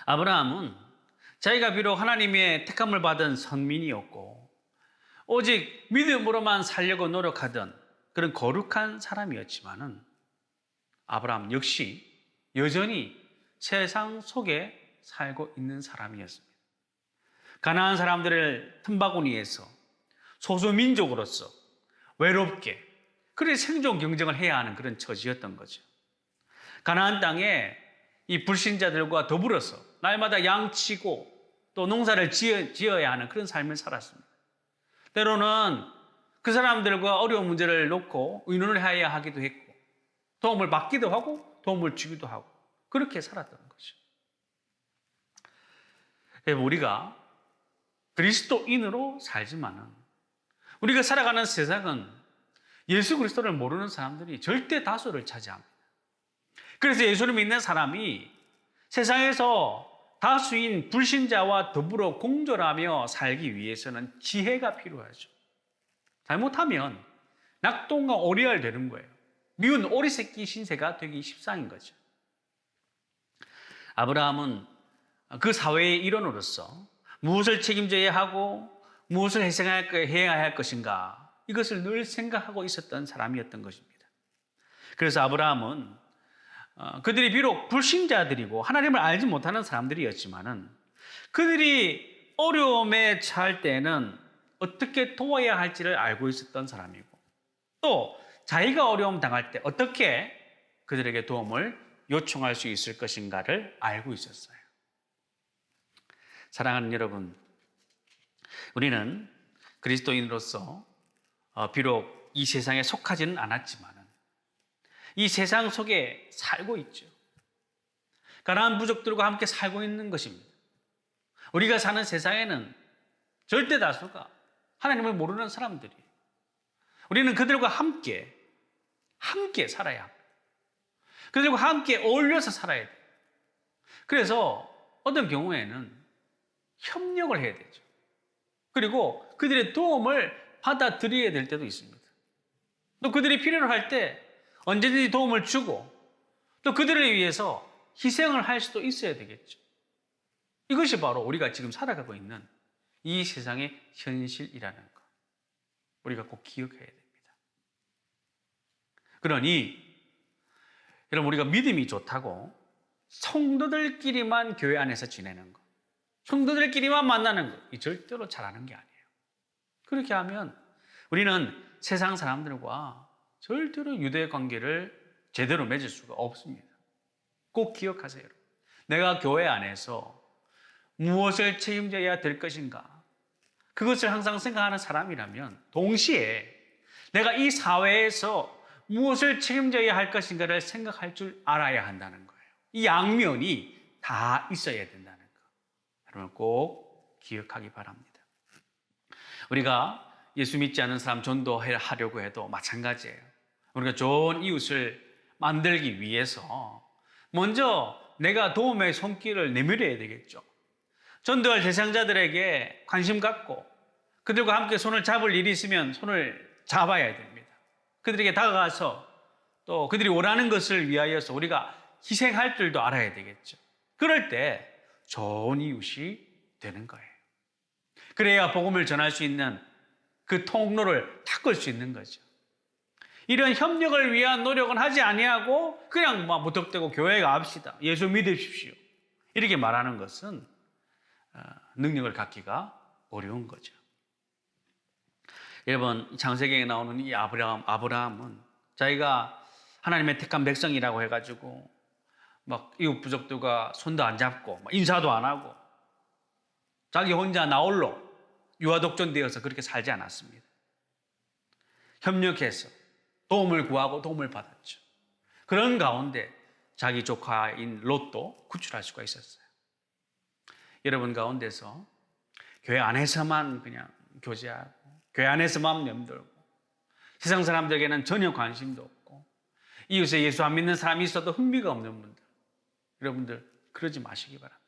아브라함은 자기가 비록 하나님의 택함을 받은 선민이었고 오직 믿음으로만 살려고 노력하던 그런 거룩한 사람이었지만은 아브라함 역시 여전히 세상 속에 살고 있는 사람이었습니다. 가나안 사람들을 틈바구니에서 소수민족으로서 외롭게 그래 생존 경쟁을 해야 하는 그런 처지였던 거죠. 가나안 땅에 이 불신자들과 더불어서 날마다 양치고 또 농사를 지어야 하는 그런 삶을 살았습니다. 때로는 그 사람들과 어려운 문제를 놓고 의논을 해야 하기도 했고 도움을 받기도 하고 도움을 주기도 하고 그렇게 살았던 거죠. 우리가 그리스도인으로 살지만은 우리가 살아가는 세상은 예수 그리스도를 모르는 사람들이 절대 다수를 차지합니다. 그래서 예수를 믿는 사람이 세상에서 다수인 불신자와 더불어 공존하며 살기 위해서는 지혜가 필요하죠. 잘못하면 낙동과 오리알 되는 거예요. 미운 오리새끼 신세가 되기 십상인 거죠. 아브라함은 그 사회의 일원으로서 무엇을 책임져야 하고 무엇을 해야 할 것인가, 이것을 늘 생각하고 있었던 사람이었던 것입니다. 그래서 아브라함은 그들이 비록 불신자들이고 하나님을 알지 못하는 사람들이었지만은 그들이 어려움에 처할 때는 어떻게 도와야 할지를 알고 있었던 사람이고, 또 자기가 어려움 당할 때 어떻게 그들에게 도움을 요청할 수 있을 것인가를 알고 있었어요. 사랑하는 여러분, 우리는 그리스도인으로서 비록 이 세상에 속하지는 않았지만 이 세상 속에 살고 있죠. 가난한 부족들과 함께 살고 있는 것입니다. 우리가 사는 세상에는 절대 다수가 하나님을 모르는 사람들이에요. 우리는 그들과 함께 살아야 합니다. 그들과 함께 어울려서 살아야 돼요. 그래서 어떤 경우에는 협력을 해야 되죠. 그리고 그들의 도움을 받아들여야 될 때도 있습니다. 또 그들이 필요로 할 때 언제든지 도움을 주고, 또 그들을 위해서 희생을 할 수도 있어야 되겠죠. 이것이 바로 우리가 지금 살아가고 있는 이 세상의 현실이라는 것, 우리가 꼭 기억해야 됩니다. 그러니 여러분, 우리가 믿음이 좋다고 성도들끼리만 교회 안에서 지내는 것, 성도들끼리만 만나는 것, 이 절대로 잘하는 게 아니에요. 그렇게 하면 우리는 세상 사람들과 절대로 유대 관계를 제대로 맺을 수가 없습니다. 꼭 기억하세요. 내가 교회 안에서 무엇을 책임져야 될 것인가, 그것을 항상 생각하는 사람이라면 동시에 내가 이 사회에서 무엇을 책임져야 할 것인가를 생각할 줄 알아야 한다는 거예요. 이 양면이 다 있어야 된다는 거, 여러분 꼭 기억하기 바랍니다. 우리가 예수 믿지 않은 사람 전도하려고 해도 마찬가지예요. 우리가 좋은 이웃을 만들기 위해서 먼저 내가 도움의 손길을 내밀어야 되겠죠. 전도할 대상자들에게 관심 갖고 그들과 함께 손을 잡을 일이 있으면 손을 잡아야 됩니다. 그들에게 다가가서 또 그들이 원하는 것을 위하여서 우리가 희생할 줄도 알아야 되겠죠. 그럴 때 좋은 이웃이 되는 거예요. 그래야 복음을 전할 수 있는 그 통로를 닦을 수 있는 거죠. 이런 협력을 위한 노력은 하지 아니하고 그냥 무턱대고 교회에 갑시다, 예수 믿으십시오, 이렇게 말하는 것은 능력을 갖기가 어려운 거죠. 여러분, 창세기에 나오는 이 아브라함은 자기가 하나님의 택한 백성이라고 해가지고 막 이웃 부족들과 손도 안 잡고 인사도 안 하고 자기 혼자 나홀로 유아독존되어서 그렇게 살지 않았습니다. 협력해서 도움을 구하고 도움을 받았죠. 그런 가운데 자기 조카인 롯도 구출할 수가 있었어요. 여러분 가운데서 교회 안에서만 그냥 교제하고 교회 안에서만 맴돌고 세상 사람들에게는 전혀 관심도 없고 이웃에 예수 안 믿는 사람이 있어도 흥미가 없는 분들, 여러분들 그러지 마시기 바랍니다.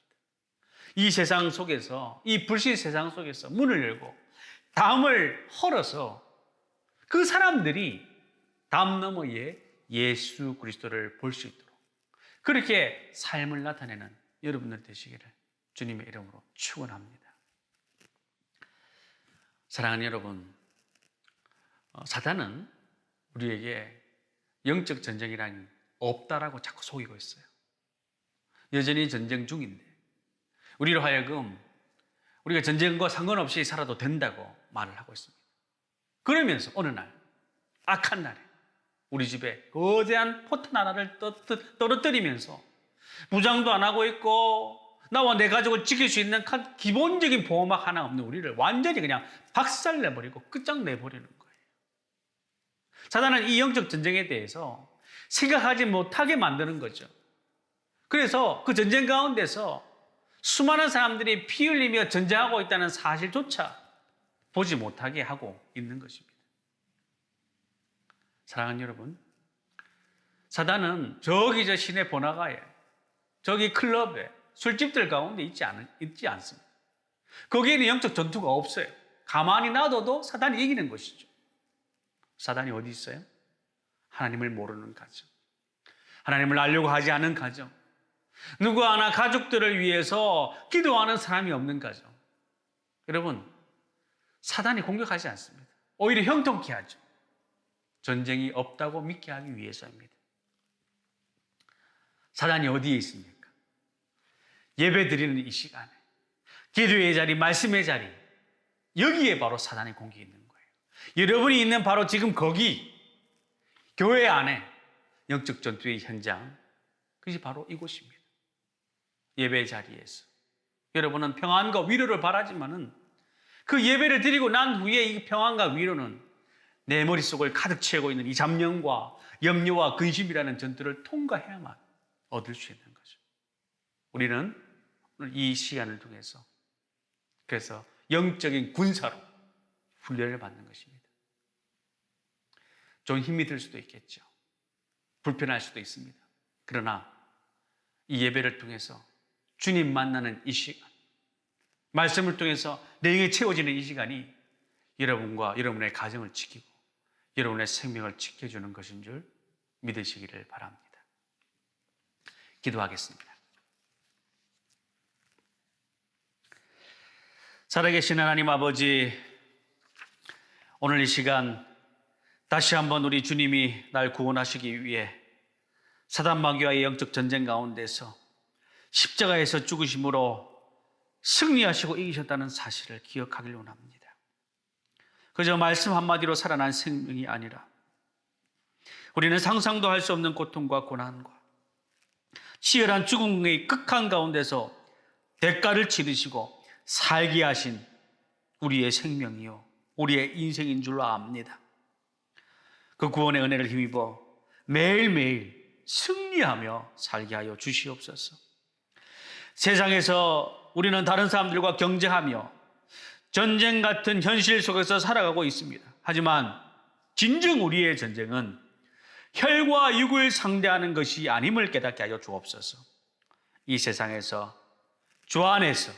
이 세상 속에서, 이 불신 세상 속에서 문을 열고 담을 헐어서 그 사람들이 담 너머에 예수 그리스도를 볼 수 있도록 그렇게 삶을 나타내는 여러분들 되시기를 주님의 이름으로 축원합니다. 사랑하는 여러분, 사단은 우리에게 영적 전쟁이란 없다라고 자꾸 속이고 있어요. 여전히 전쟁 중인데 우리로 하여금 우리가 전쟁과 상관없이 살아도 된다고 말을 하고 있습니다. 그러면서 어느 날, 악한 날에 우리 집에 거대한 포탄 하나를 떨어뜨리면서 무장도 안 하고 있고 나와 내 가족을 지킬 수 있는 기본적인 보호막 하나 없는 우리를 완전히 그냥 박살내버리고 끝장내버리는 거예요. 사단은 이 영적 전쟁에 대해서 생각하지 못하게 만드는 거죠. 그래서 그 전쟁 가운데서 수많은 사람들이 피 흘리며 전쟁하고 있다는 사실조차 보지 못하게 하고 있는 것입니다. 사랑하는 여러분, 사단은 저기 저 시내 번화가에, 저기 클럽에, 술집들 가운데 있지 않습니다. 거기에는 영적 전투가 없어요. 가만히 놔둬도 사단이 이기는 것이죠. 사단이 어디 있어요? 하나님을 모르는 가정, 하나님을 알려고 하지 않은 가정, 누구 하나 가족들을 위해서 기도하는 사람이 없는 가정. 여러분, 사단이 공격하지 않습니다. 오히려 형통케 하죠. 전쟁이 없다고 믿게 하기 위해서입니다. 사단이 어디에 있습니까? 예배 드리는 이 시간에, 기도의 자리, 말씀의 자리, 여기에 바로 사단의 공격이 있는 거예요. 여러분이 있는 바로 지금 거기, 교회 안에 영적 전투의 현장, 그것이 바로 이곳입니다. 예배 자리에서 여러분은 평안과 위로를 바라지만은 그 예배를 드리고 난 후에 이 평안과 위로는 내 머릿속을 가득 채우고 있는 이 잡념과 염려와 근심이라는 전투를 통과해야만 얻을 수 있는 거죠. 우리는 오늘 이 시간을 통해서 그래서 영적인 군사로 훈련을 받는 것입니다. 좀 힘이 들 수도 있겠죠. 불편할 수도 있습니다. 그러나 이 예배를 통해서 주님 만나는 이 시간, 말씀을 통해서 내 영이 채워지는 이 시간이 여러분과 여러분의 가정을 지키고 여러분의 생명을 지켜주는 것인 줄 믿으시기를 바랍니다. 기도하겠습니다. 살아계신 하나님 아버지, 오늘 이 시간 다시 한번 우리 주님이 날 구원하시기 위해 사단 마귀와의 영적 전쟁 가운데서 십자가에서 죽으심으로 승리하시고 이기셨다는 사실을 기억하길 원합니다. 그저 말씀 한마디로 살아난 생명이 아니라 우리는 상상도 할 수 없는 고통과 고난과 치열한 죽음의 극한 가운데서 대가를 치르시고 살게 하신 우리의 생명이요, 우리의 인생인 줄로 압니다. 그 구원의 은혜를 힘입어 매일매일 승리하며 살게 하여 주시옵소서. 세상에서 우리는 다른 사람들과 경쟁하며 전쟁 같은 현실 속에서 살아가고 있습니다. 하지만 진정 우리의 전쟁은 혈과 육을 상대하는 것이 아님을 깨닫게 하여 주옵소서. 이 세상에서 주 안에서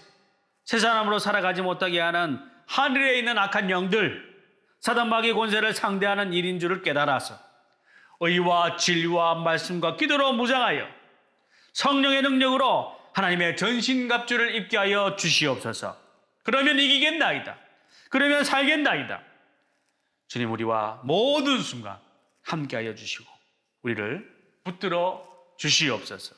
새 사람으로 살아가지 못하게 하는 하늘에 있는 악한 영들, 사단 마귀의 권세를 상대하는 일인 줄을 깨달아서 의와 진리와 말씀과 기도로 무장하여 성령의 능력으로 하나님의 전신갑주를 입게 하여 주시옵소서. 그러면 이기겠나이다. 그러면 살겠나이다. 주님, 우리와 모든 순간 함께하여 주시고 우리를 붙들어 주시옵소서.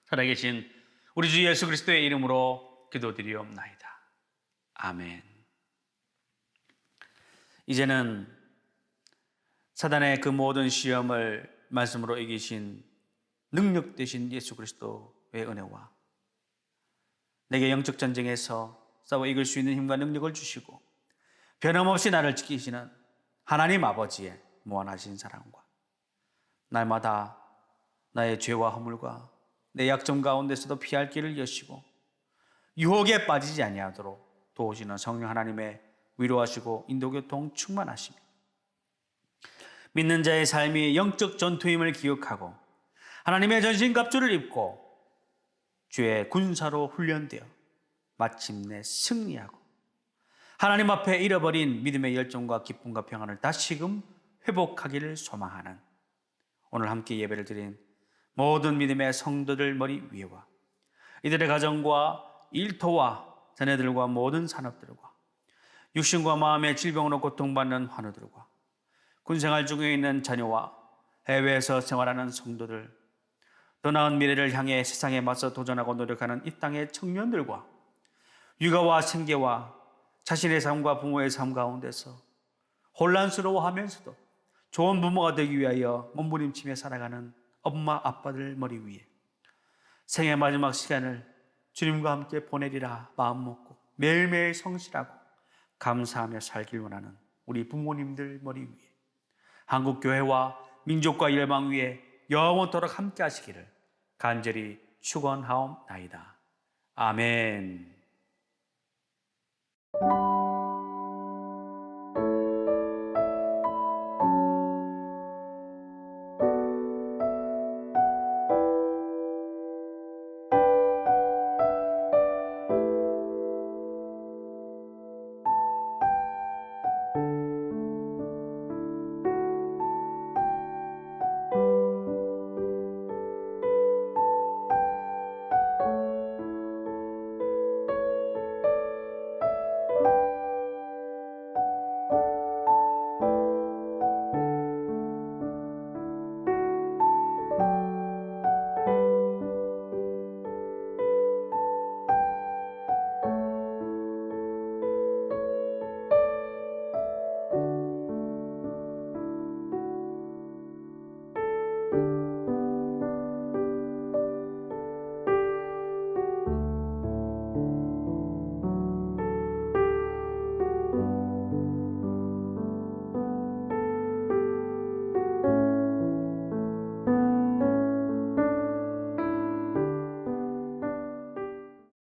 살아계신 우리 주 예수 그리스도의 이름으로 기도드리옵나이다. 아멘. 이제는 사단의 그 모든 시험을 말씀으로 이기신 능력 되신 예수 그리스도의 은혜와 내게 영적 전쟁에서 싸워 이길 수 있는 힘과 능력을 주시고 변함없이 나를 지키시는 하나님 아버지의 무한하신 사랑과 날마다 나의 죄와 허물과 내 약점 가운데서도 피할 길을 여시고 유혹에 빠지지 아니하도록 도우시는 성령 하나님의 위로하시고 인도교통 충만하시며 믿는 자의 삶이 영적 전투임을 기억하고 하나님의 전신갑주를 입고 주의 군사로 훈련되어 마침내 승리하고 하나님 앞에 잃어버린 믿음의 열정과 기쁨과 평안을 다시금 회복하기를 소망하는 오늘 함께 예배를 드린 모든 믿음의 성도들 머리 위에와 이들의 가정과 일터와 자녀들과 모든 산업들과 육신과 마음의 질병으로 고통받는 환우들과 군생활 중에 있는 자녀와 해외에서 생활하는 성도들, 더 나은 미래를 향해 세상에 맞서 도전하고 노력하는 이 땅의 청년들과 육아와 생계와 자신의 삶과 부모의 삶 가운데서 혼란스러워하면서도 좋은 부모가 되기 위하여 몸부림치며 살아가는 엄마 아빠들 머리 위에 생애 마지막 시간을 주님과 함께 보내리라 마음 먹고 매일매일 성실하고 감사하며 살길 원하는 우리 부모님들 머리 위에 한국교회와 민족과 열방 위에 영원토록 함께 하시기를 간절히 축원하옵나이다. 아멘.